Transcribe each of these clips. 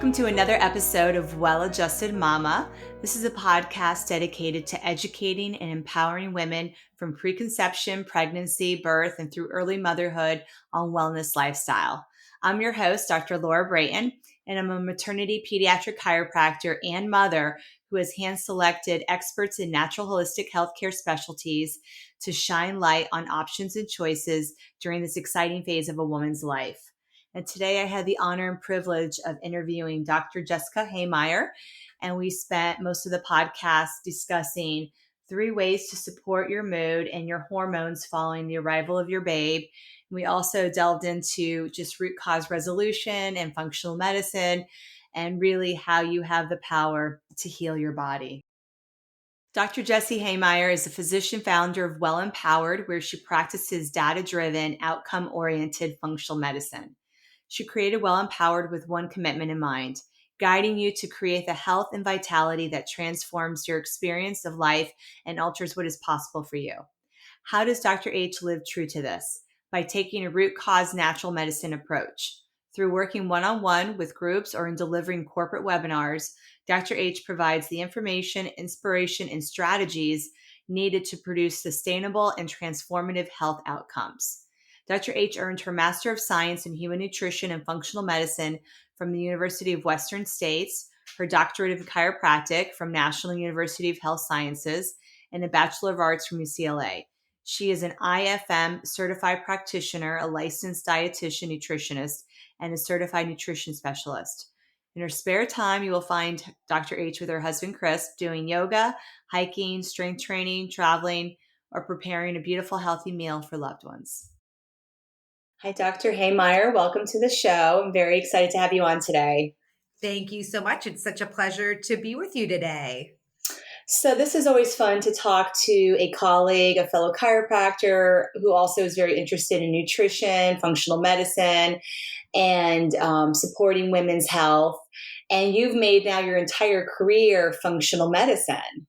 Welcome to another episode of Well-Adjusted Mama. This is a podcast dedicated to educating and empowering women from preconception, pregnancy, birth, and through early motherhood on wellness lifestyle. I'm your host, Dr. Laura Brayton, and I'm a maternity pediatric chiropractor and mother who has hand-selected experts in natural holistic healthcare specialties to shine light on options and choices during this exciting phase of a woman's life. And today I had the honor and privilege of interviewing Dr. Jessie Hehmeyer, and we spent most of the podcast discussing 3 ways to support your mood and your hormones following the arrival of your babe. We also delved into just root cause resolution and functional medicine and really how you have the power to heal your body. Dr. Jessie Hehmeyer is a physician founder of Well Empowered, where she practices data-driven, outcome-oriented functional medicine. She created Well Empowered with one commitment in mind, guiding you to create the health and vitality that transforms your experience of life and alters what is possible for you. How does Dr. H live true to this? By taking a root cause natural medicine approach. Through working one-on-one with groups or in delivering corporate webinars, Dr. H provides the information, inspiration, and strategies needed to produce sustainable and transformative health outcomes. Dr. H earned her Master of Science in Human Nutrition and Functional Medicine from the University of Western States, her Doctorate of Chiropractic from National University of Health Sciences, and a Bachelor of Arts from UCLA. She is an IFM certified practitioner, a licensed dietitian nutritionist, and a certified nutrition specialist. In her spare time, you will find Dr. H with her husband, Chris, doing yoga, hiking, strength training, traveling, or preparing a beautiful, healthy meal for loved ones. Hi, Dr. Hehmeyer. Welcome to the show. I'm very excited to have you on today. Thank you so much. It's such a pleasure to be with you today. So this is always fun to talk to a colleague, a fellow chiropractor who also is very interested in nutrition, functional medicine, and supporting women's health. And you've made now your entire career functional medicine.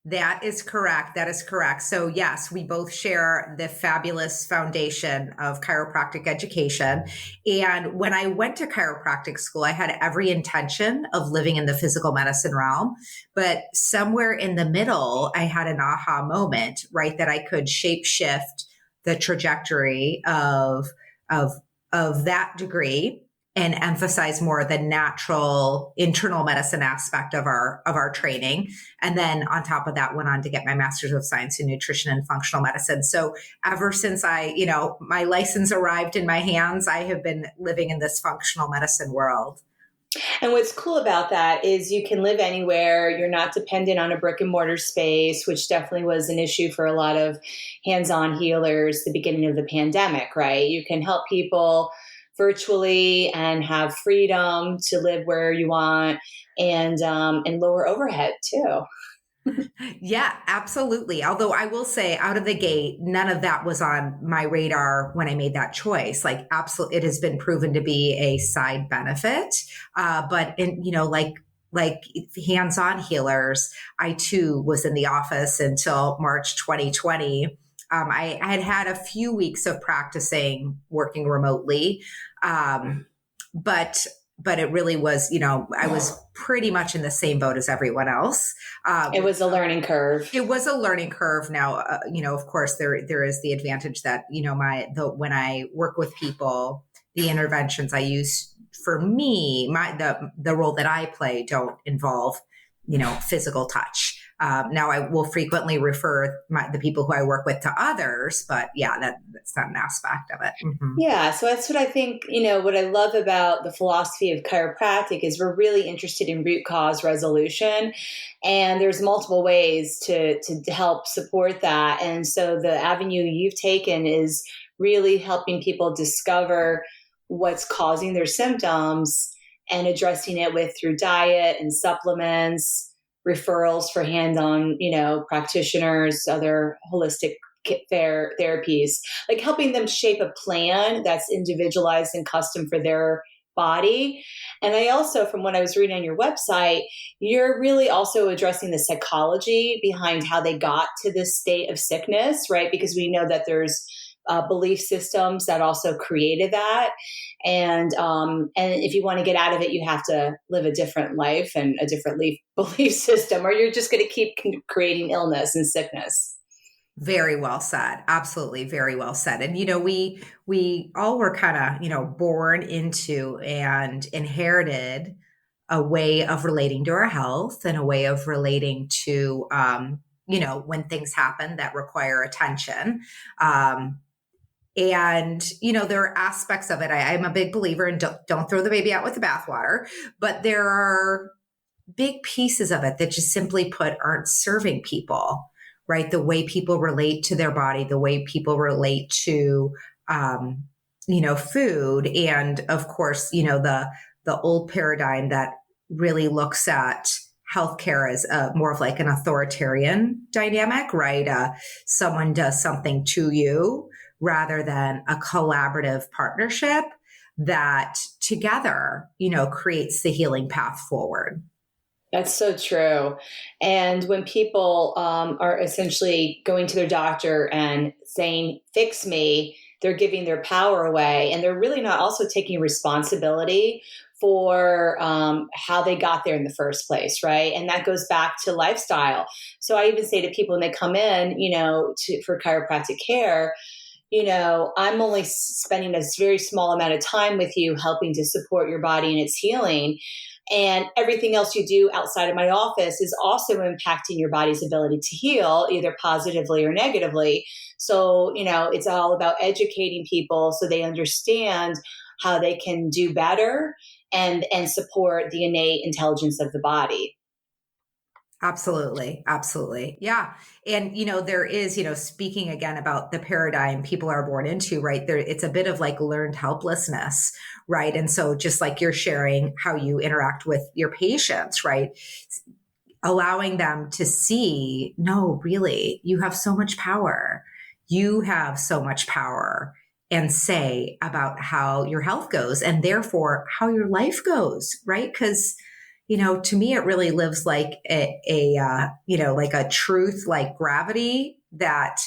That is correct. That is correct. So yes, we both share the fabulous foundation of chiropractic education. And when I went to chiropractic school, I had every intention of living in the physical medicine realm. But somewhere in the middle, I had an aha moment, right? That I could shape shift the trajectory of that degree and emphasize more the natural internal medicine aspect of our training. And then on top of that, went on to get my Master's of Science in Nutrition and Functional Medicine. So ever since my license arrived in my hands, I have been living in this functional medicine world. And what's cool about that is you can live anywhere. You're not dependent on a brick and mortar space, which definitely was an issue for a lot of hands-on healers at the beginning of the pandemic, right? You can help people virtually and have freedom to live where you want and lower overhead too. Yeah, absolutely. Although I will say out of the gate, none of that was on my radar when I made that choice. Like absolutely, it has been proven to be a side benefit. But like hands-on healers, I too was in the office until March 2020. I had a few weeks of practicing working remotely. But it really was, I was pretty much in the same boat as everyone else. It was a learning curve. It was a learning curve. Now, of course, there is the advantage that, when I work with people, the interventions I use for me, the role that I play don't involve, physical touch. Now I will frequently refer the people who I work with to others, but yeah, that's not an aspect of it. Mm-hmm. Yeah. So that's what I think, what I love about the philosophy of chiropractic is we're really interested in root cause resolution, and there's multiple ways to help support that. And so the avenue you've taken is really helping people discover what's causing their symptoms and addressing it through diet and supplements, referrals for hands-on, practitioners, other holistic therapies, like helping them shape a plan that's individualized and custom for their body. And I also, from what I was reading on your website, you're really also addressing the psychology behind how they got to this state of sickness, right? Because we know that there's belief systems that also created that. And if you want to get out of it, you have to live a different life and a different belief system, or you're just going to keep creating illness and sickness. Very well said. Absolutely. Very well said. And, we all were kind of, born into and inherited a way of relating to our health and a way of relating to, when things happen that require attention. There are aspects of it. I'm a big believer in don't throw the baby out with the bathwater, but there are big pieces of it that just simply put aren't serving people, right? The way people relate to their body, the way people relate to, food. And of course, the old paradigm that really looks at healthcare as more of like an authoritarian dynamic, right? Someone does something to you rather than a collaborative partnership that together, creates the healing path forward. That's so true. And when people are essentially going to their doctor and saying, fix me, they're giving their power away. And they're really not also taking responsibility for how they got there in the first place, right? And that goes back to lifestyle. So I even say to people when they come in, for chiropractic care, I'm only spending a very small amount of time with you, helping to support your body in its healing. And everything else you do outside of my office is also impacting your body's ability to heal, either positively or negatively. So, it's all about educating people so they understand how they can do better and support the innate intelligence of the body. Absolutely. Absolutely. Yeah. And, there is, speaking again about the paradigm people are born into, right? There, it's a bit of like learned helplessness, right? And so just like you're sharing how you interact with your patients, right? Allowing them to see, no, really, you have so much power. You have so much power and say about how your health goes and therefore how your life goes, right? Because to me, it really lives like like a truth, like gravity that,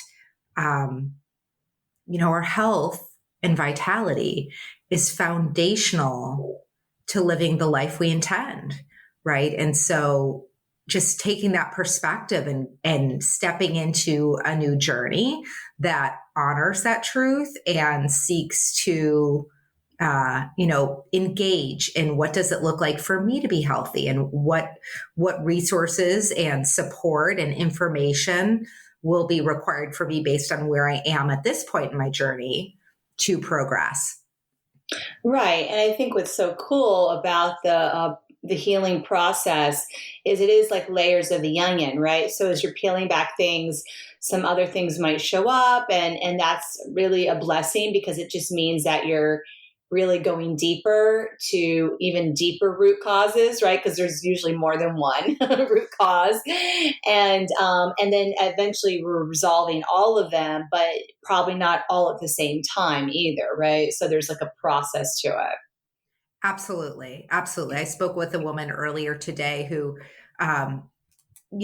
our health and vitality is foundational to living the life we intend. Right. And so just taking that perspective and stepping into a new journey that honors that truth and seeks to engage in what does it look like for me to be healthy and what resources and support and information will be required for me based on where I am at this point in my journey to progress. Right. And I think what's so cool about the healing process is it is like layers of the onion, right? So as you're peeling back things, some other things might show up, and that's really a blessing because it just means that you're really going deeper to even deeper root causes, right? Because there's usually more than one root cause, and then eventually we're resolving all of them, but probably not all at the same time either, right? So there's like a process to it. Absolutely. Absolutely. I spoke with a woman earlier today who,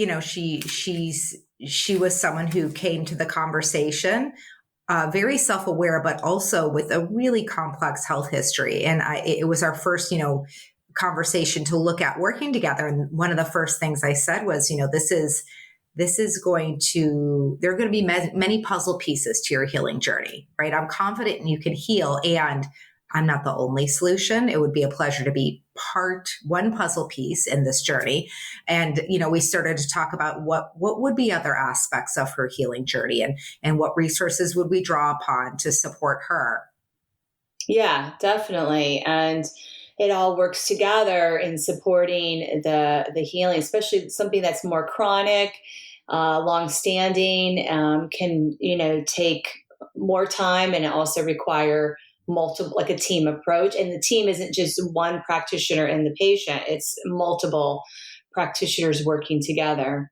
she was someone who came to the conversation very self-aware, but also with a really complex health history. And it was our first, conversation to look at working together. And one of the first things I said was, there are going to be many puzzle pieces to your healing journey, right? I'm confident you can heal, and I'm not the only solution. It would be a pleasure to be one puzzle piece in this journey. And, we started to talk about what would be other aspects of her healing journey and what resources would we draw upon to support her. Yeah, definitely. And it all works together in supporting the healing, especially something that's more chronic, long-standing, can, take more time and also require multiple, like a team approach. And the team isn't just one practitioner and the patient, it's multiple practitioners working together.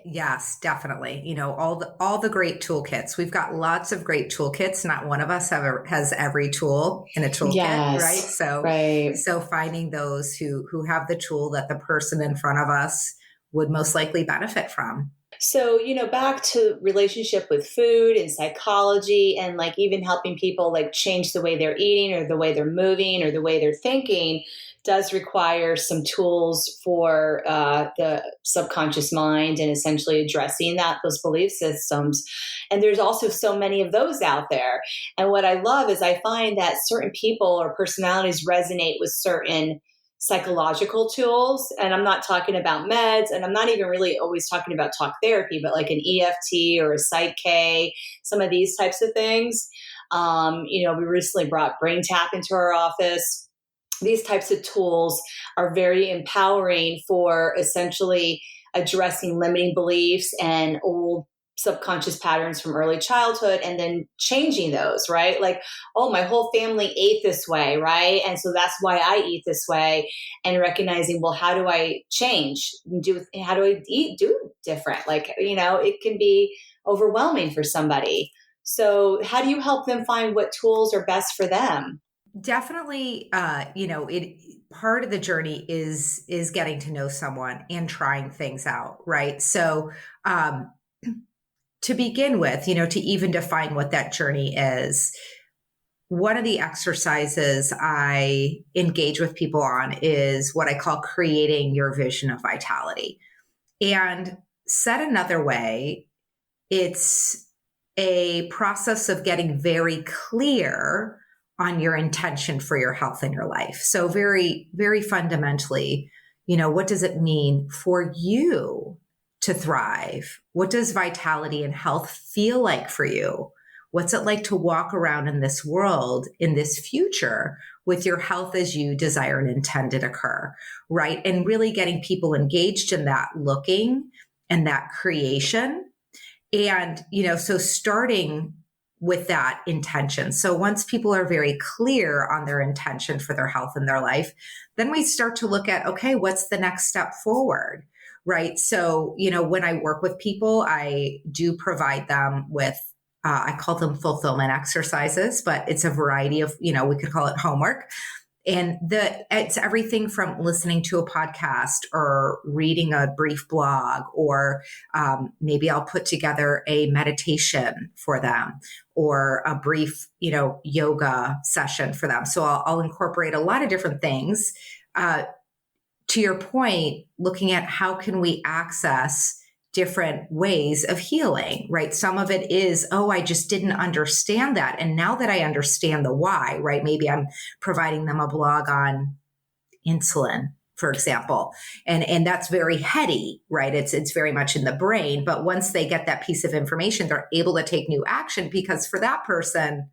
Yes, definitely. All the great toolkits. We've got lots of great toolkits. Not one of us has every tool in a toolkit, Yes, right? So, right. so finding those who have the tool that the person in front of us would most likely benefit from. So, back to relationship with food and psychology and like even helping people like change the way they're eating or the way they're moving or the way they're thinking does require some tools for the subconscious mind and essentially addressing those belief systems. And there's also so many of those out there. And what I love is I find that certain people or personalities resonate with certain psychological tools. And I'm not talking about meds, and I'm not even really always talking about talk therapy, but like an EFT or a Psych K, some of these types of things. We recently brought Brain Tap into our office. These types of tools are very empowering for essentially addressing limiting beliefs and old subconscious patterns from early childhood and then changing those, right? Like, oh, my whole family ate this way, right? And so that's why I eat this way. And recognizing, well, how do I change? How do I do different? Like, it can be overwhelming for somebody. So how do you help them find what tools are best for them? Definitely, it part of the journey is getting to know someone and trying things out, right? So, to begin with, to even define what that journey is, one of the exercises I engage with people on is what I call creating your vision of vitality. And said another way, it's a process of getting very clear on your intention for your health in your life. So very, very fundamentally, what does it mean for you to thrive? What does vitality and health feel like for you? What's it like to walk around in this world, in this future, with your health as you desire and intend it occur, right? And really getting people engaged in that looking and that creation. And, so starting with that intention. So once people are very clear on their intention for their health in their life, then we start to look at, okay, what's the next step forward? Right. So, when I work with people, I do provide them with, I call them fulfillment exercises, but it's a variety of, we could call it homework. And it's everything from listening to a podcast or reading a brief blog, or maybe I'll put together a meditation for them or a brief, yoga session for them. So I'll incorporate a lot of different things. To your point, looking at how can we access different ways of healing, right? Some of it is, oh, I just didn't understand that. And now that I understand the why, right? Maybe I'm providing them a blog on insulin, for example. And that's very heady, right? It's very much in the brain. But once they get that piece of information, they're able to take new action, because for that person,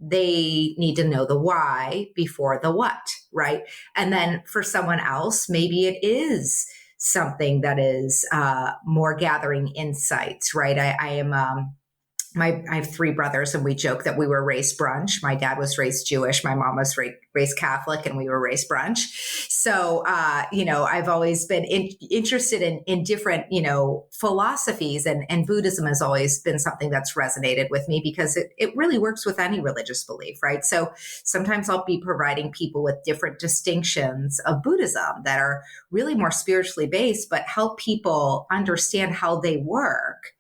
they need to know the why before the what, right? And then for someone else, maybe it is something that is more gathering insights, right? I am I have three brothers, and we joke that we were raised brunch. My dad was raised Jewish. My mom was raised Catholic, and we were raised brunch. So, I've always been interested in different, philosophies, and Buddhism has always been something that's resonated with me, because it really works with any religious belief, right? So sometimes I'll be providing people with different distinctions of Buddhism that are really more spiritually based, but help people understand how they work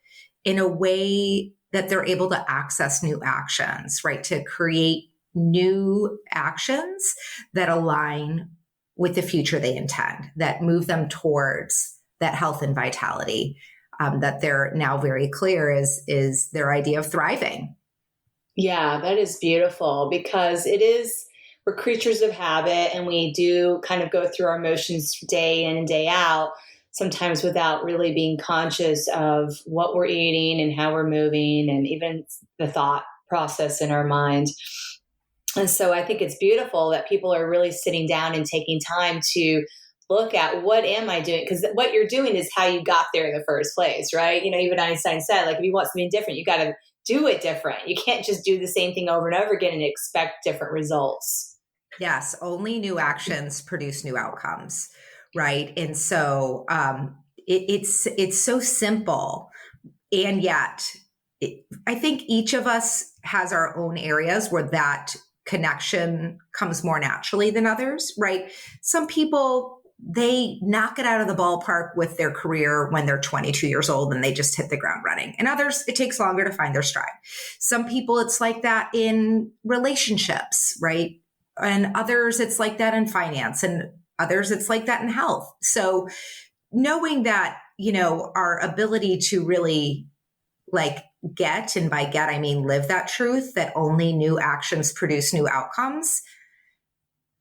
in a way that they're able to access new actions, right? To create new actions that align with the future they intend, that move them towards that health and vitality, that they're now very clear is their idea of thriving. Yeah, that is beautiful, because we're creatures of habit, and we do kind of go through our motions day in and day out, sometimes without really being conscious of what we're eating and how we're moving and even the thought process in our mind. And so I think it's beautiful that people are really sitting down and taking time to look at, what am I doing? Because what you're doing is how you got there in the first place, right? Even Einstein said, like, if you want something different, you got to do it different. You can't just do the same thing over and over again and expect different results. Yes, only new actions produce new outcomes, right? And so it's so simple, and yet I think each of us has our own areas where that connection comes more naturally than others, right? Some people they knock it out of the ballpark with their career when they're 22 years old and they just hit the ground running. And others, it takes longer to find their stride. Some people, it's like that in relationships, right? And others, it's like that in finance, and others, it's like that in health. So knowing that, our ability to really like get, and by get, I mean live that truth that only new actions produce new outcomes,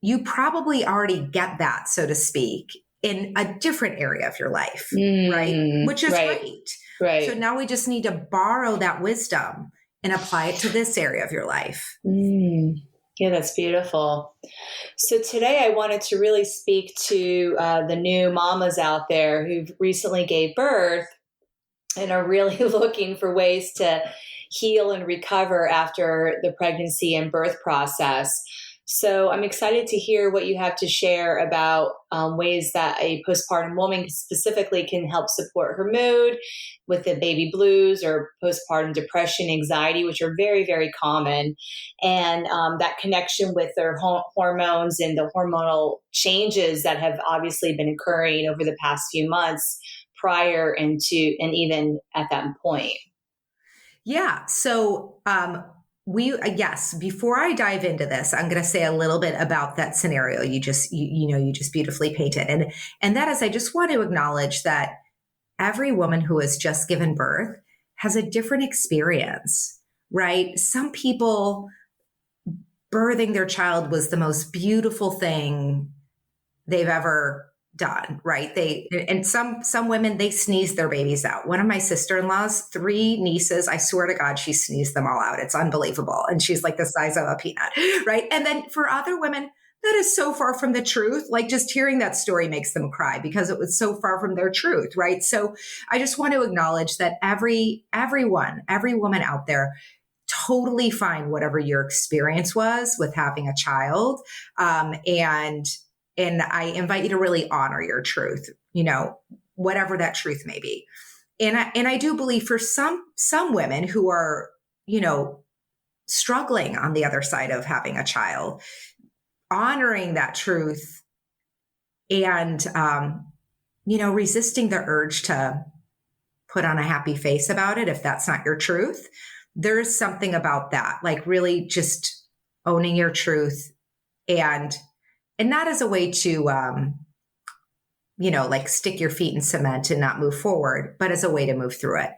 you probably already get that, so to speak, in a different area of your life, right? Which is great. Right. So now we just need to borrow that wisdom and apply it to this area of your life. Yeah, that's beautiful. So today I wanted to really speak to the new mamas out there who recently gave birth and are really looking for ways to heal and recover after the pregnancy and birth process. So I'm excited to hear what you have to share about ways that a postpartum woman specifically can help support her mood with the baby blues or postpartum depression, anxiety, which are very, very common. And that connection with their hormones and the hormonal changes that have obviously been occurring over the past few months prior and even at that point. Yeah. So, yes, before I dive into this, I'm going to say a little bit about that scenario you just beautifully painted. And that is, I just want to acknowledge that every woman who has just given birth has a different experience, right? Some people, birthing their child was the most beautiful thing they've ever done, right? Some women, they sneeze their babies out. One of my sister-in-laws, 3 nieces, I swear to God, she sneezed them all out. It's unbelievable. And she's like the size of a peanut, right? And then for other women, that is so far from the truth. Like just hearing that story makes them cry because it was so far from their truth, right? So I just want to acknowledge that every woman out there, totally fine whatever your experience was with having a child. And I invite you to really honor your truth, whatever that truth may be. And I do believe for some women who are, struggling on the other side of having a child, honoring that truth and, resisting the urge to put on a happy face about it if that's not your truth. There's something about that, like really just owning your truth and not as a way to, like stick your feet in cement and not move forward, but as a way to move through it.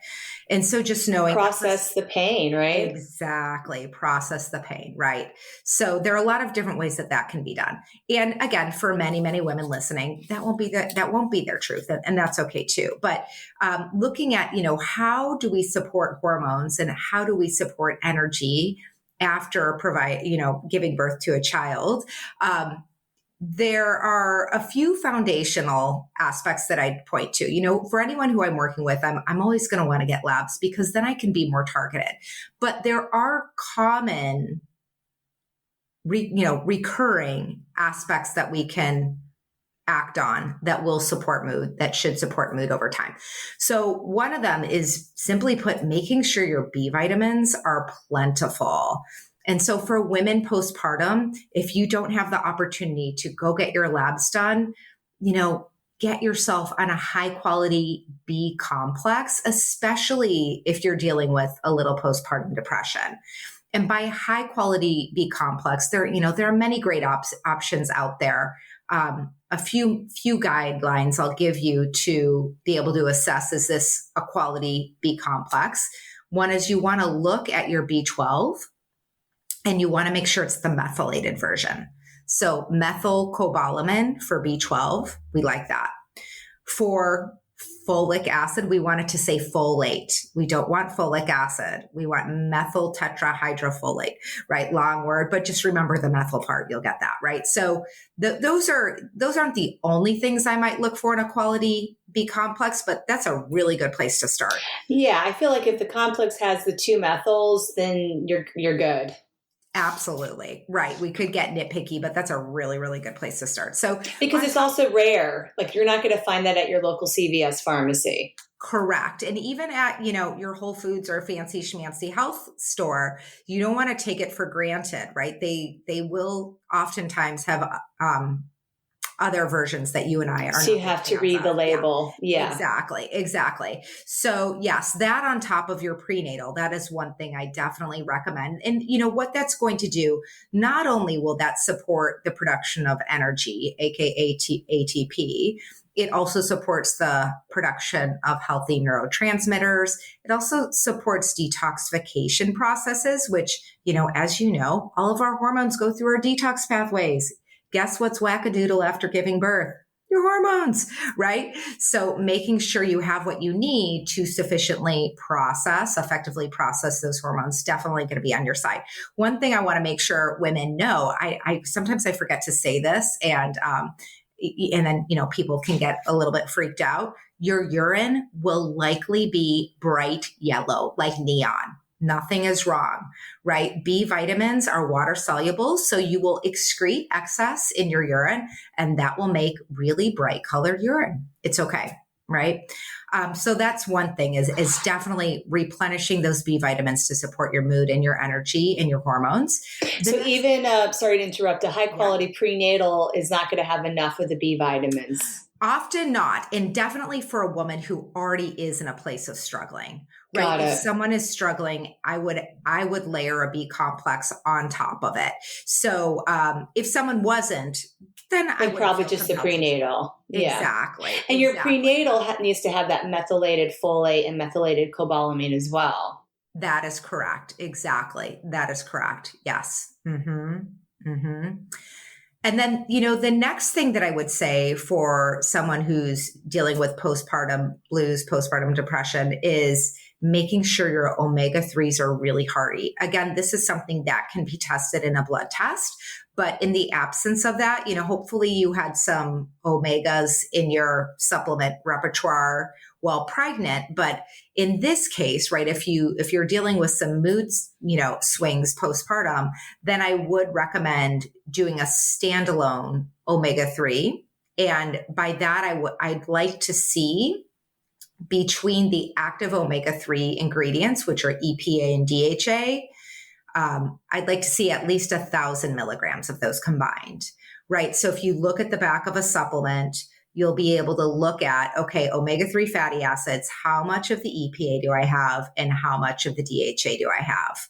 And so just knowing process the pain, right? Exactly. Process the pain. Right. So there are a lot of different ways that can be done. And again, for many, many women listening, that won't be their truth. And that's okay too. But looking at, how do we support hormones and how do we support energy after giving birth to a child? There are a few foundational aspects that I'd point to. For anyone who I'm working with, I'm always going to want to get labs because then I can be more targeted. But there are common, recurring aspects that we can act on that will support mood, that should support mood over time. So one of them is simply put, making sure your B vitamins are plentiful. And so for women postpartum, if you don't have the opportunity to go get your labs done, get yourself on a high quality B complex, especially if you're dealing with a little postpartum depression. And by high quality B complex, there are many great options out there. A few guidelines I'll give you to be able to assess, is this a quality B complex? One is you want to look at your B12. And you want to make sure it's the methylated version. So methylcobalamin for B12, we like that. For folic acid, we want it to say folate. We don't want folic acid. We want methyl tetrahydrofolate, right? Long word, but just remember the methyl part. You'll get that, right? So those aren't the only things I might look for in a quality B complex, but that's a really good place to start. Yeah, I feel like if the complex has the 2 methyls, then you're good. Absolutely. Right. We could get nitpicky, but that's a really, really good place to start. So because it's also rare, like you're not going to find that at your local CVS pharmacy. Correct. And even at, your Whole Foods or fancy schmancy health store, you don't want to take it for granted, right? They will oftentimes have other versions that you and I are So you have to read the label. Yeah. Exactly. So yes, that on top of your prenatal, that is one thing I definitely recommend. And you know what that's going to do, not only will that support the production of energy, aka ATP, it also supports the production of healthy neurotransmitters. It also supports detoxification processes, which, as you know, all of our hormones go through our detox pathways. Guess what's wackadoodle after giving birth? Your hormones, right? So making sure you have what you need to sufficiently effectively process those hormones, definitely going to be on your side. One thing I want to make sure women know, I sometimes I forget to say this, and then, people can get a little bit freaked out. Your urine will likely be bright yellow, like neon. Nothing is wrong, right? B vitamins are water soluble, so you will excrete excess in your urine, and that will make really bright colored urine. It's okay, right? So that's one thing is definitely replenishing those B vitamins to support your mood and your energy and your hormones. So even, sorry to interrupt, a high quality prenatal is not going to have enough of the B vitamins. Often not, and definitely for a woman who already is in a place of struggling, right? If someone is struggling, I would layer a B complex on top of it. So if someone wasn't, then I would probably just the prenatal. Exactly. And your prenatal needs to have that methylated folate and methylated cobalamin as well. That is correct. Exactly. That is correct. Yes. Mm-hmm. Mm-hmm. And then, the next thing that I would say for someone who's dealing with postpartum blues, postpartum depression, is making sure your omega-3s are really hearty. Again, this is something that can be tested in a blood test, but in the absence of that, hopefully you had some omegas in your supplement repertoire while pregnant. But in this case, right, if you're dealing with some mood, swings postpartum, then I would recommend doing a standalone omega-3. And by that, I'd like to see between the active omega-3 ingredients, which are EPA and DHA, I'd like to see at least 1,000 milligrams of those combined, right? So if you look at the back of a supplement, you'll be able to look at, okay, omega-3 fatty acids, how much of the EPA do I have and how much of the DHA do I have?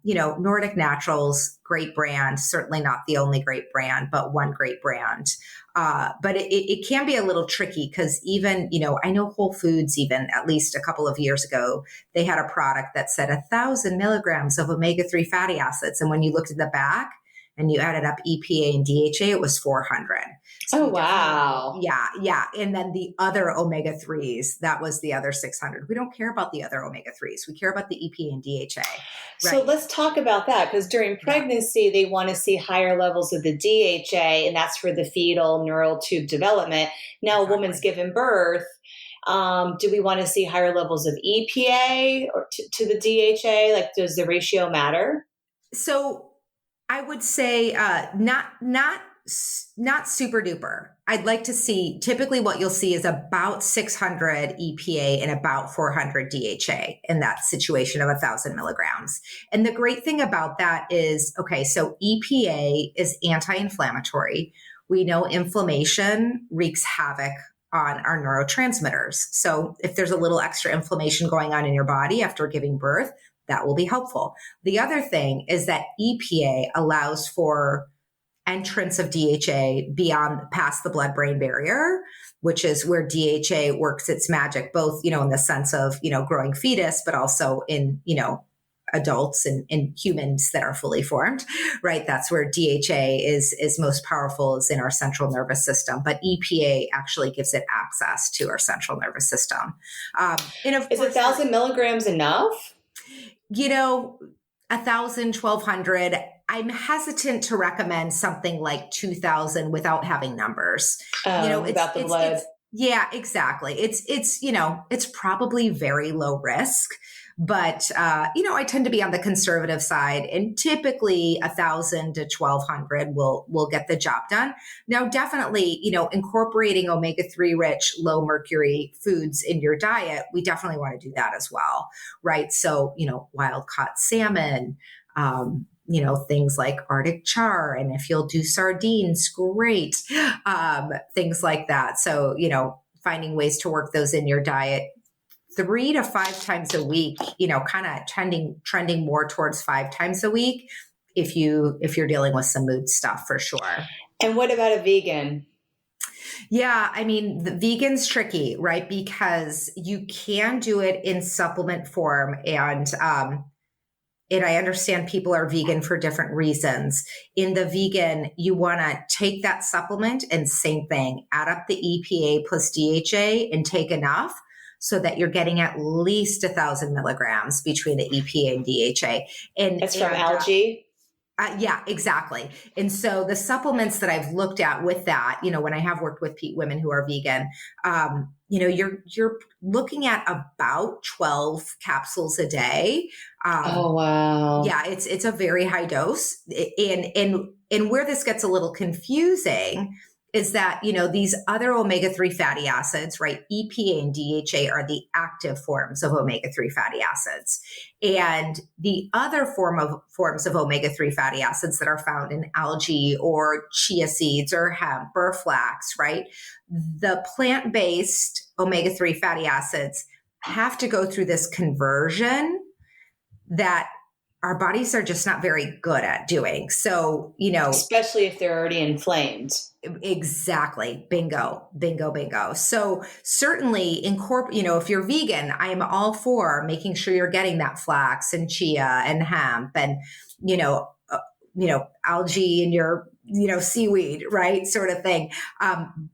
Nordic Naturals, great brand, certainly not the only great brand, but one great brand. But it can be a little tricky because even, I know Whole Foods, even at least a couple of years ago, they had a product that said 1,000 milligrams of omega-3 fatty acids. And when you looked at the back and you added up EPA and DHA, it was 400. So wow. Yeah. And then the other omega-3s, that was the other 600. We don't care about the other omega-3s. We care about the EPA and DHA. Right? So let's talk about that, because during pregnancy, they want to see higher levels of the DHA, and that's for the fetal neural tube development. Now, a woman's given birth. Do we want to see higher levels of EPA or to the DHA? Like, does the ratio matter? So I would say not super duper. I'd like to see, typically what you'll see is about 600 EPA and about 400 DHA in that situation of 1,000 milligrams. And the great thing about that is, okay, so EPA is anti-inflammatory. We know inflammation wreaks havoc on our neurotransmitters. So if there's a little extra inflammation going on in your body after giving birth, that will be helpful. The other thing is that EPA allows for entrance of DHA past the blood-brain barrier, which is where DHA works its magic, both, in the sense of, growing fetus, but also in, adults and humans that are fully formed, right? That's where DHA is most powerful, is in our central nervous system. But EPA actually gives it access to our central nervous system. Is 1,000 milligrams enough? 1,000, 1,200. I'm hesitant to recommend something like 2,000 without having numbers. Without the blood. Yeah, exactly. It's probably very low risk, but I tend to be on the conservative side, and typically 1,000 to 1,200 will get the job done. Now, definitely, incorporating omega-3 rich, low mercury foods in your diet, we definitely want to do that as well, right? So, wild caught salmon, things like Arctic char. And if you'll do sardines, great. Things like that. So, finding ways to work those in your diet 3 to 5 times a week, kind of trending more towards 5 times a week if you're dealing with some mood stuff for sure. And what about a vegan? Yeah, I mean, the vegan's tricky, right? Because you can do it in supplement form, and I understand people are vegan for different reasons. In the vegan, you want to take that supplement and same thing, add up the EPA plus DHA and take enough so that you're getting at least 1,000 milligrams between the EPA and DHA. And That's from algae? Yeah, exactly. And so the supplements that I've looked at with that, when I have worked with women who are vegan, you're looking at about 12 capsules a day. Oh, wow. Yeah, it's a very high dose. And where this gets a little confusing is that, these other omega-3 fatty acids, right? EPA and DHA are the active forms of omega-3 fatty acids. And the other forms of omega-3 fatty acids that are found in algae or chia seeds or hemp or flax, right? The plant-based omega-3 fatty acids have to go through this conversion that our bodies are just not very good at doing. So, especially if they're already inflamed. Exactly. Bingo, bingo, bingo. So certainly if you're vegan, I am all for making sure you're getting that flax and chia and hemp and, algae in your, seaweed, right? Sort of thing.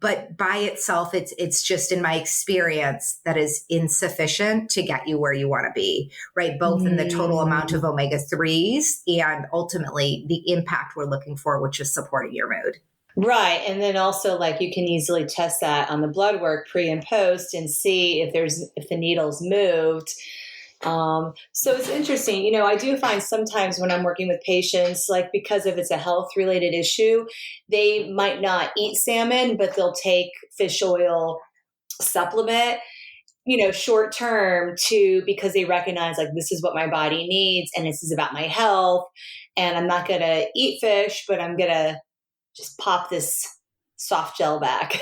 But by itself, it's just in my experience that is insufficient to get you where you want to be, right? Both in the total amount of omega-3s and ultimately the impact we're looking for, which is supporting your mood. Right. And then also you can easily test that on the blood work pre and post and see if the needle's moved. So it's interesting. I do find sometimes when I'm working with patients, because if it's a health related issue, they might not eat salmon, but they'll take fish oil supplement, short term because they recognize this is what my body needs and this is about my health. And I'm not going to eat fish, but I'm going to just pop this soft gel back.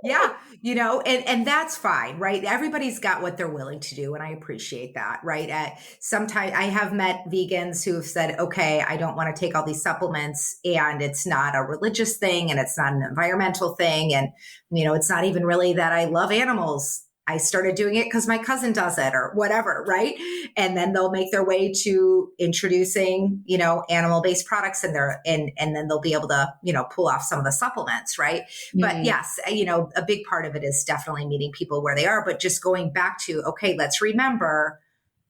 Yeah. And that's fine, right? Everybody's got what they're willing to do. And I appreciate that, right? Sometimes I have met vegans who have said, okay, I don't want to take all these supplements and it's not a religious thing and it's not an environmental thing. And, it's not even really that I love animals. I started doing it because my cousin does it or whatever, right? And then they'll make their way to introducing, animal-based products in there, and then they'll be able to, pull off some of the supplements, right? Mm-hmm. But yes, a big part of it is definitely meeting people where they are, but just going back to, okay, let's remember,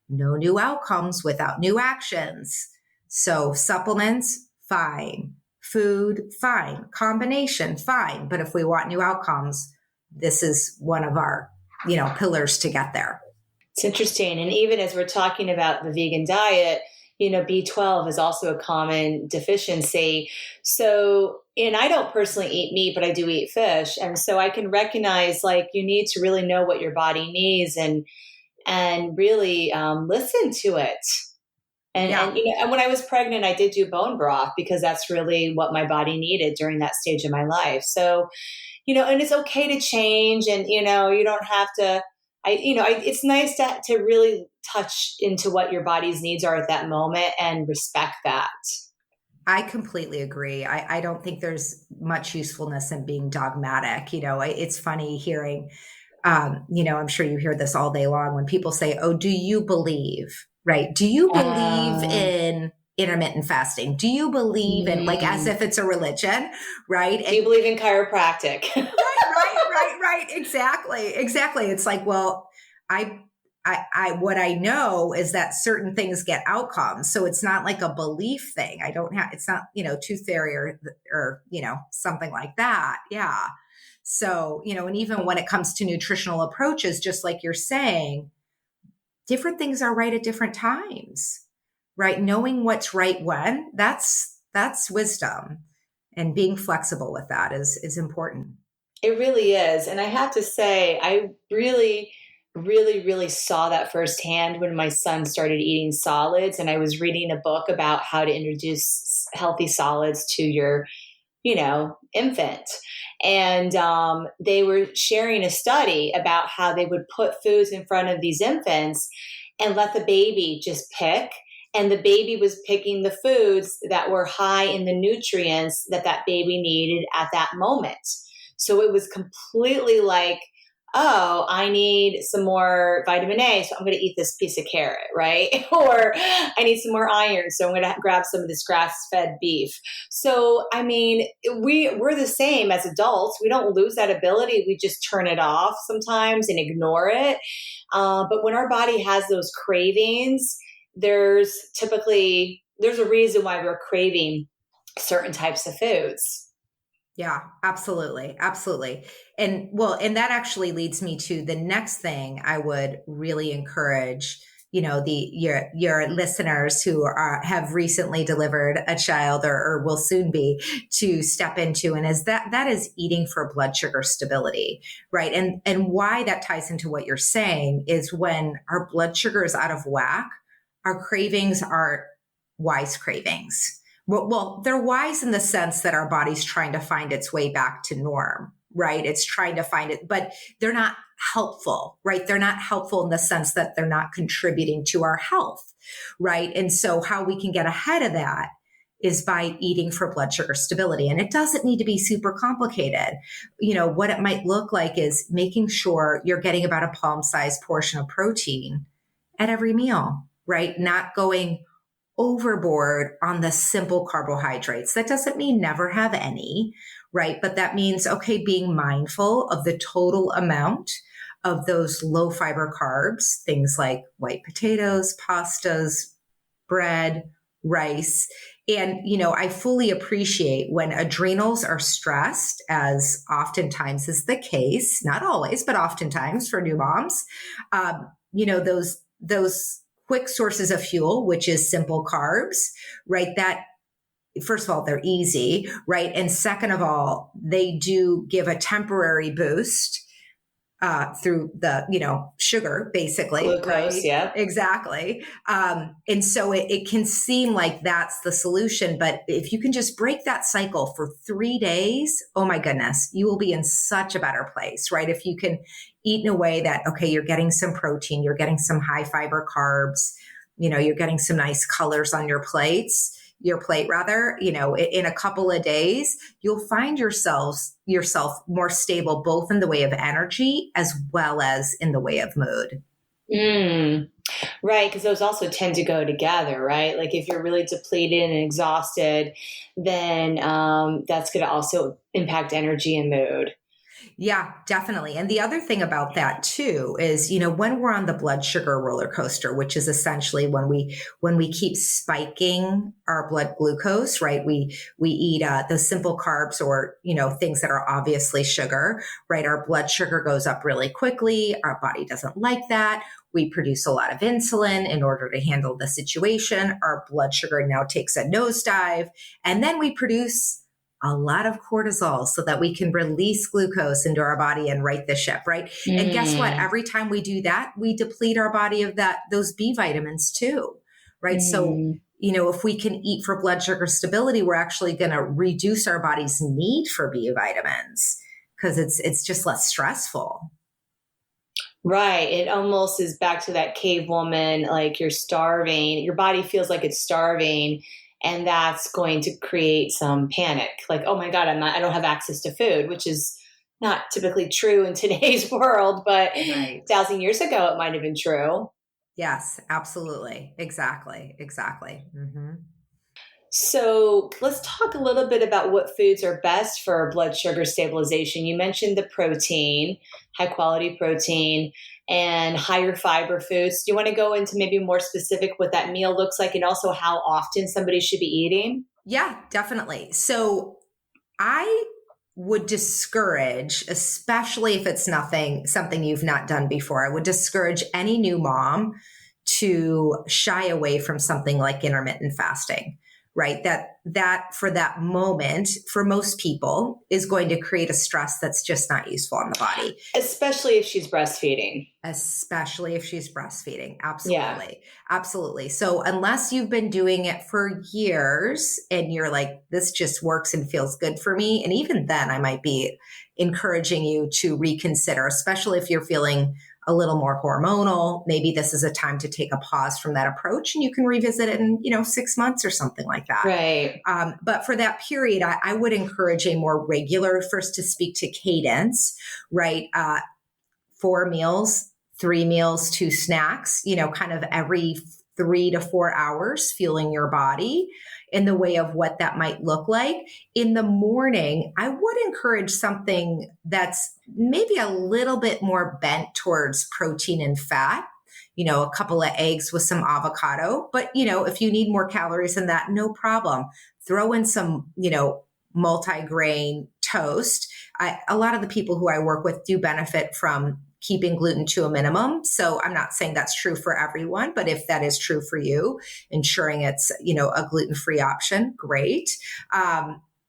no new outcomes without new actions. So supplements, fine. Food, fine. Combination, fine. But if we want new outcomes, this is one of our pillars to get there. It's interesting. And even as we're talking about the vegan diet, B12 is also a common deficiency. So, and I don't personally eat meat, but I do eat fish. And so I can recognize you need to really know what your body needs and really listen to it. And when I was pregnant, I did do bone broth because that's really what my body needed during that stage of my life. So, and it's okay to change and, you don't have to, it's nice to really touch into what your body's needs are at that moment and respect that. I completely agree. I don't think there's much usefulness in being dogmatic. It's funny hearing, I'm sure you hear this all day long when people say, oh, do you believe, right? Do you believe in intermittent fasting? Do you believe in as if it's a religion, right? Do you believe in chiropractic? Right. Exactly. It's well, I what I know is that certain things get outcomes. So it's not like a belief thing. It's not, tooth fairy or, something like that. Yeah. So, and even when it comes to nutritional approaches, just like you're saying, different things are right at different times, right? Knowing what's right when, that's wisdom, and being flexible with that is important. It really is. And I have to say, I really really, really saw that firsthand when my son started eating solids. And I was reading a book about how to introduce healthy solids to your, infant. And they were sharing a study about how they would put foods in front of these infants and let the baby just pick. And the baby was picking the foods that were high in the nutrients that that baby needed at that moment. So it was completely like, oh, I need some more vitamin A, so I'm going to eat this piece of carrot, right? Or I need some more iron, so I'm going to grab some of this grass-fed beef. So, I mean, we're the same as adults. We don't lose that ability. We just turn it off sometimes and ignore it. But when our body has those cravings, there's a reason why we're craving certain types of foods. Yeah, absolutely. Absolutely. And that actually leads me to the next thing I would really encourage, your listeners who have recently delivered a child or will soon be to step into, and that is eating for blood sugar stability, right? And why that ties into what you're saying is when our blood sugar is out of whack, our cravings are wise cravings. Well, they're wise in the sense that our body's trying to find its way back to norm, right? It's trying to find it, but they're not helpful, right? They're not helpful in the sense that they're not contributing to our health, right? And so how we can get ahead of that is by eating for blood sugar stability. And it doesn't need to be super complicated. What it might look like is making sure you're getting about a palm-sized portion of protein at every meal, right? Not going overboard on the simple carbohydrates. That doesn't mean never have any, right? But that means, okay, being mindful of the total amount of those low fiber carbs, things like white potatoes, pastas, bread, rice. And, I fully appreciate when adrenals are stressed, as oftentimes is the case, not always, but oftentimes for new moms, those quick sources of fuel, which is simple carbs, right? That, first of all, they're easy, right? And second of all, they do give a temporary boost through the, sugar, basically. Glucose, right? yeah. Exactly. And so it can seem like that's the solution, but if you can just break that cycle for 3 days, oh my goodness, you will be in such a better place, right? If you can eat in a way that, okay, you're getting some protein, you're getting some high fiber carbs, you're getting some nice colors on your plate rather, in a couple of days, you'll find yourself more stable, both in the way of energy as well as in the way of mood. Right. Because those also tend to go together, right? Like if you're really depleted and exhausted, then that's going to also impact energy and mood. Yeah, definitely. And the other thing about that too is, when we're on the blood sugar roller coaster, which is essentially when we keep spiking our blood glucose, right? We eat the simple carbs or, things that are obviously sugar, right? Our blood sugar goes up really quickly. Our body doesn't like that. We produce a lot of insulin in order to handle the situation. Our blood sugar now takes a nosedive, and then we produce a lot of cortisol so that we can release glucose into our body and right the ship, right? And guess what? Every time we do that, we deplete our body of those B vitamins too, right? So, if we can eat for blood sugar stability, we're actually going to reduce our body's need for B vitamins because it's just less stressful. Right. It almost is back to that cave woman, like you're starving, your body feels like it's starving. And that's going to create some panic. Like, oh my God, I don't have access to food, which is not typically true in today's world, but Right. 1,000 years ago, it might have been true. Yes, absolutely. Exactly. Mm-hmm. So let's talk a little bit about what foods are best for blood sugar stabilization. You mentioned the protein, high quality protein, and higher fiber foods. Do you want to go into maybe more specific what that meal looks like and also how often somebody should be eating? Yeah, definitely. So I would discourage, especially if it's something you've not done before, I would discourage any new mom to shy away from something like intermittent fasting, right? That for that moment, for most people, is going to create a stress that's just not useful on the body. Especially if she's breastfeeding. Especially if she's breastfeeding. Yeah. Absolutely. Absolutely. So unless you've been doing it for years and you're like, this just works and feels good for me. And even then I might be encouraging you to reconsider, especially if you're feeling a little more hormonal. Maybe this is a time to take a pause from that approach and you can revisit it in, 6 months or something like that. Right. But for that period, I would encourage a more regular, first to speak to cadence, right? 4 meals, 3 meals, 2 snacks, kind of every 3 to 4 hours, fueling your body in the way of what that might look like. In the morning, I would encourage something that's maybe a little bit more bent towards protein and fat. A couple of eggs with some avocado. But, if you need more calories than that, no problem. Throw in some, multi-grain toast. A lot of the people who I work with do benefit from keeping gluten to a minimum. So I'm not saying that's true for everyone, but if that is true for you, ensuring it's, a gluten-free option, great.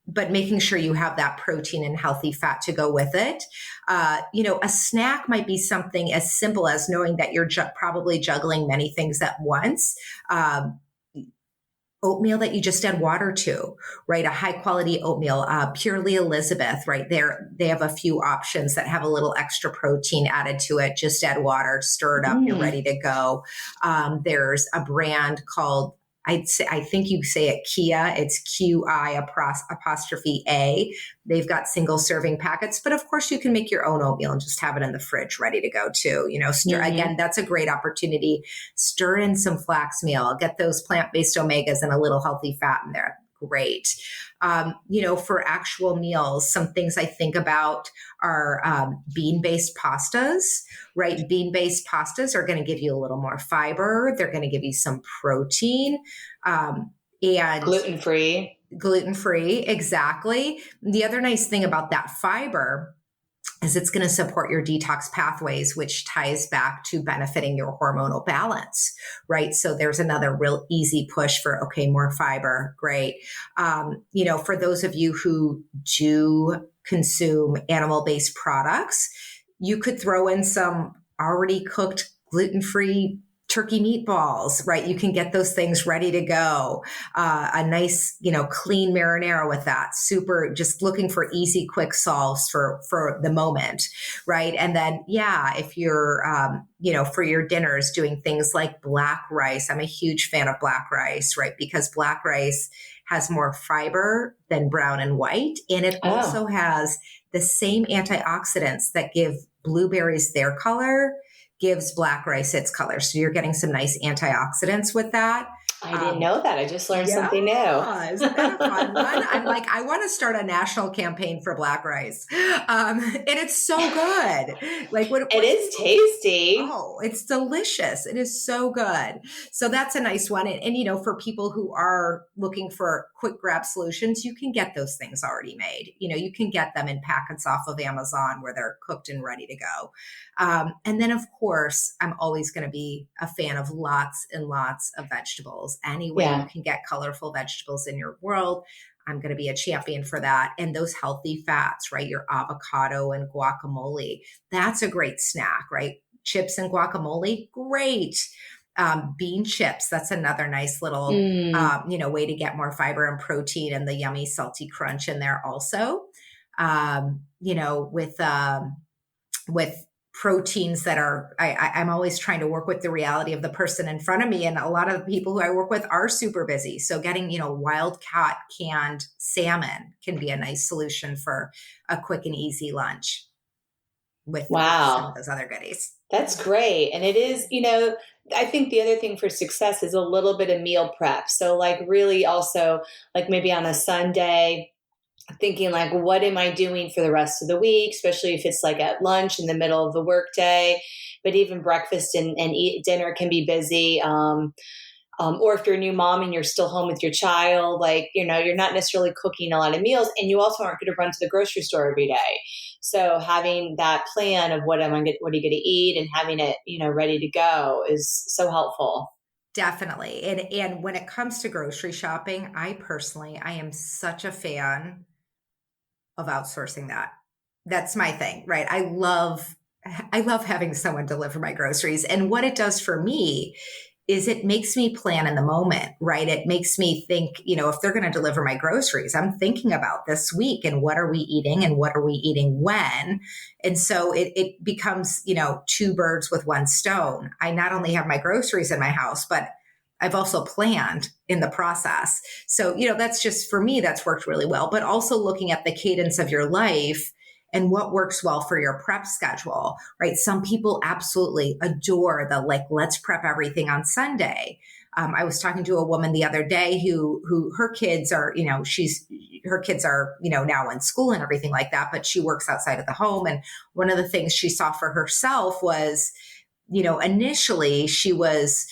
But making sure you have that protein and healthy fat to go with it. A snack might be something as simple as knowing that you're probably juggling many things at once. Oatmeal that you just add water to, right? A high quality oatmeal, Purely Elizabeth, right? They have a few options that have a little extra protein added to it. Just add water, stir it up, you're ready to go. There's a brand called, I think you say it Kia. It's QI''A. They've got single serving packets, but of course you can make your own oatmeal and just have it in the fridge ready to go too. Again, that's a great opportunity. Stir in some flax meal, get those plant-based omegas and a little healthy fat in there. Great. For actual meals, some things I think about are bean-based pastas, right? Bean-based pastas are going to give you a little more fiber. They're going to give you some protein. And gluten-free. Gluten-free, exactly. The other nice thing about that fiber is it's going to support your detox pathways, which ties back to benefiting your hormonal balance, right? So there's another real easy push for, okay, more fiber. Great. For those of you who do consume animal-based products, you could throw in some already cooked gluten-free turkey meatballs, right? You can get those things ready to go. A nice, clean marinara with that. Super, just looking for easy, quick solves for the moment, right? And then, if you're, for your dinners, doing things like black rice. I'm a huge fan of black rice, right? Because black rice has more fiber than brown and white. And it also has the same antioxidants that give blueberries their color, gives black rice its color. So you're getting some nice antioxidants with that. I didn't know that. I just learned something new. Isn't that a fun one? I'm like, I want to start a national campaign for black rice. And it's so good. It is tasty. Oh, it's delicious. It is so good. So that's a nice one. And for people who are looking for quick grab solutions, you can get those things already made. You can get them in packets off of Amazon where they're cooked and ready to go. And then, of course, I'm always going to be a fan of lots and lots of vegetables. Any way you can get colorful vegetables in your world, I'm going to be a champion for that. And those healthy fats, right? Your avocado and guacamole, that's a great snack, right? Chips and guacamole, great. Bean chips, that's another nice little, way to get more fiber and protein and the yummy salty crunch in there also. With proteins that are, I'm always trying to work with the reality of the person in front of me. And a lot of the people who I work with are super busy. So getting, wild caught canned salmon can be a nice solution for a quick and easy lunch with some of those other goodies. That's great. And it is, I think the other thing for success is a little bit of meal prep. So really also maybe on a Sunday, thinking what am I doing for the rest of the week, especially if it's at lunch in the middle of the workday, but even breakfast and dinner can be busy. Or if you're a new mom and you're still home with your child, you're not necessarily cooking a lot of meals and you also aren't going to run to the grocery store every day. So having that plan of what are you going to eat and having it, ready to go is so helpful. Definitely. And when it comes to grocery shopping, I am such a fan of outsourcing that. That's my thing, right? I love having someone deliver my groceries. And what it does for me is it makes me plan in the moment, right? It makes me think, if they're going to deliver my groceries, I'm thinking about this week and what are we eating and what are we eating when. And so it becomes, two birds with one stone. I not only have my groceries in my house, but I've also planned in the process. So, that's just for me, that's worked really well. But also looking at the cadence of your life and what works well for your prep schedule, right? Some people absolutely adore the let's prep everything on Sunday. I was talking to a woman the other day who her kids are, her kids are, now in school and everything like that, but she works outside of the home. And one of the things she saw for herself was, initially she was,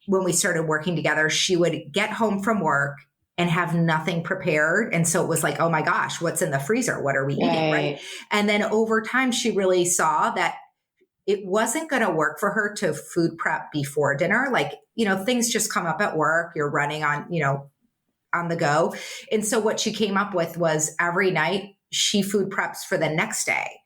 when we started working together, she would get home from work and have nothing prepared. And so it was like, oh my gosh, what's in the freezer? What are we eating? Right. And then over time, she really saw that it wasn't going to work for her to food prep before dinner. Things just come up at work. You're running on, on the go. And so what she came up with was every night she food preps for the next day.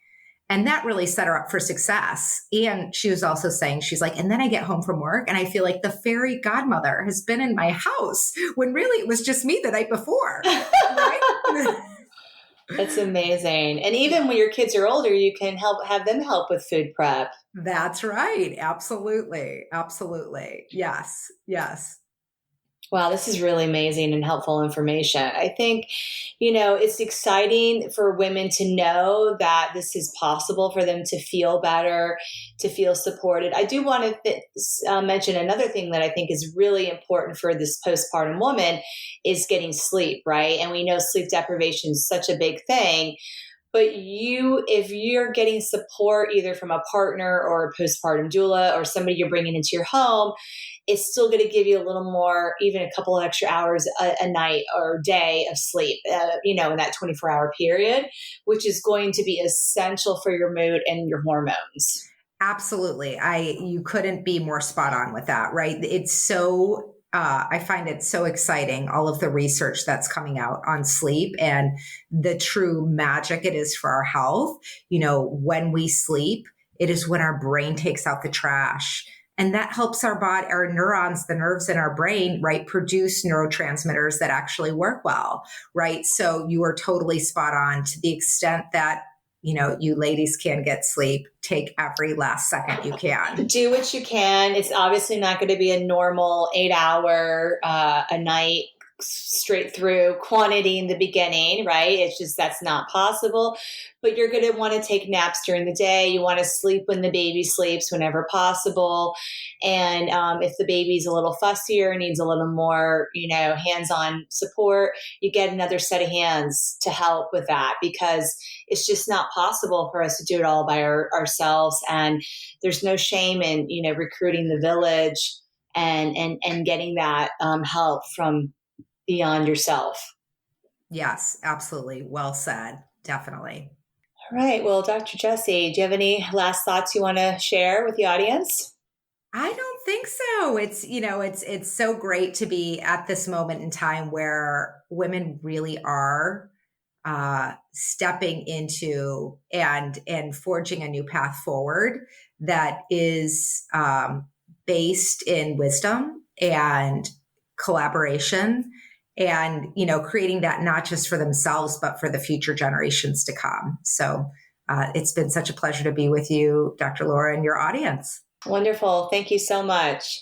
And that really set her up for success. And she was also saying, she's like, and then I get home from work and I feel like the fairy godmother has been in my house when really it was just me the night before. Right? That's amazing. And even when your kids are older, you can have them help with food prep. That's right. Absolutely. Absolutely. Yes. Yes. Wow, this is really amazing and helpful information. I think, it's exciting for women to know that this is possible for them to feel better, to feel supported. I do want to mention another thing that I think is really important for this postpartum woman is getting sleep, right? And we know sleep deprivation is such a big thing. But if you're getting support either from a partner or a postpartum doula or somebody you're bringing into your home, it's still going to give you a little more, even a couple of extra hours a night or day of sleep, in that 24-hour period, which is going to be essential for your mood and your hormones. Absolutely. You couldn't be more spot on with that, right? It's so, I find it so exciting, all of the research that's coming out on sleep and the true magic it is for our health. When we sleep, it is when our brain takes out the trash. And that helps our body, our neurons, the nerves in our brain, right, produce neurotransmitters that actually work well, right? So you are totally spot on to the extent that, you ladies can get sleep, take every last second you can. Do what you can. It's obviously not going to be a normal 8-hour a night straight through quantity in the beginning, right? It's just that's not possible. But you're going to want to take naps during the day. You want to sleep when the baby sleeps whenever possible. And if the baby's a little fussier, needs a little more, hands-on support, you get another set of hands to help with that because it's just not possible for us to do it all by ourselves. And there's no shame in, recruiting the village and getting that help from beyond yourself. Yes, absolutely. Well said. Definitely. All right. Well, Dr. Jessie, do you have any last thoughts you want to share with the audience? I don't think so. It's so great to be at this moment in time where women really are stepping into and forging a new path forward that is based in wisdom and collaboration and creating that not just for themselves but for the future generations to come. So it's been such a pleasure to be with you, Dr. Laura, and your audience. Wonderful. Thank you so much.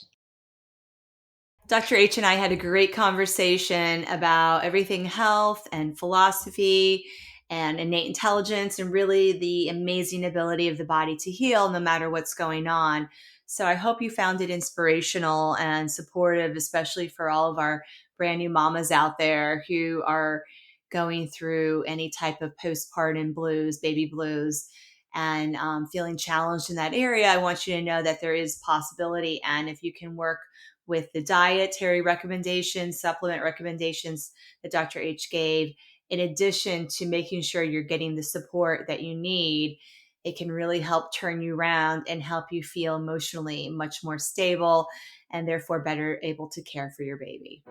Dr. H and I had a great conversation about everything health and philosophy and innate intelligence and really the amazing ability of the body to heal no matter what's going on. So I hope you found it inspirational and supportive, especially for all of our brand new mamas out there who are going through any type of postpartum blues, baby blues, and feeling challenged in that area. I want you to know that there is possibility. And if you can work with the dietary recommendations, supplement recommendations that Dr. H gave, in addition to making sure you're getting the support that you need, it can really help turn you around and help you feel emotionally much more stable and therefore better able to care for your baby.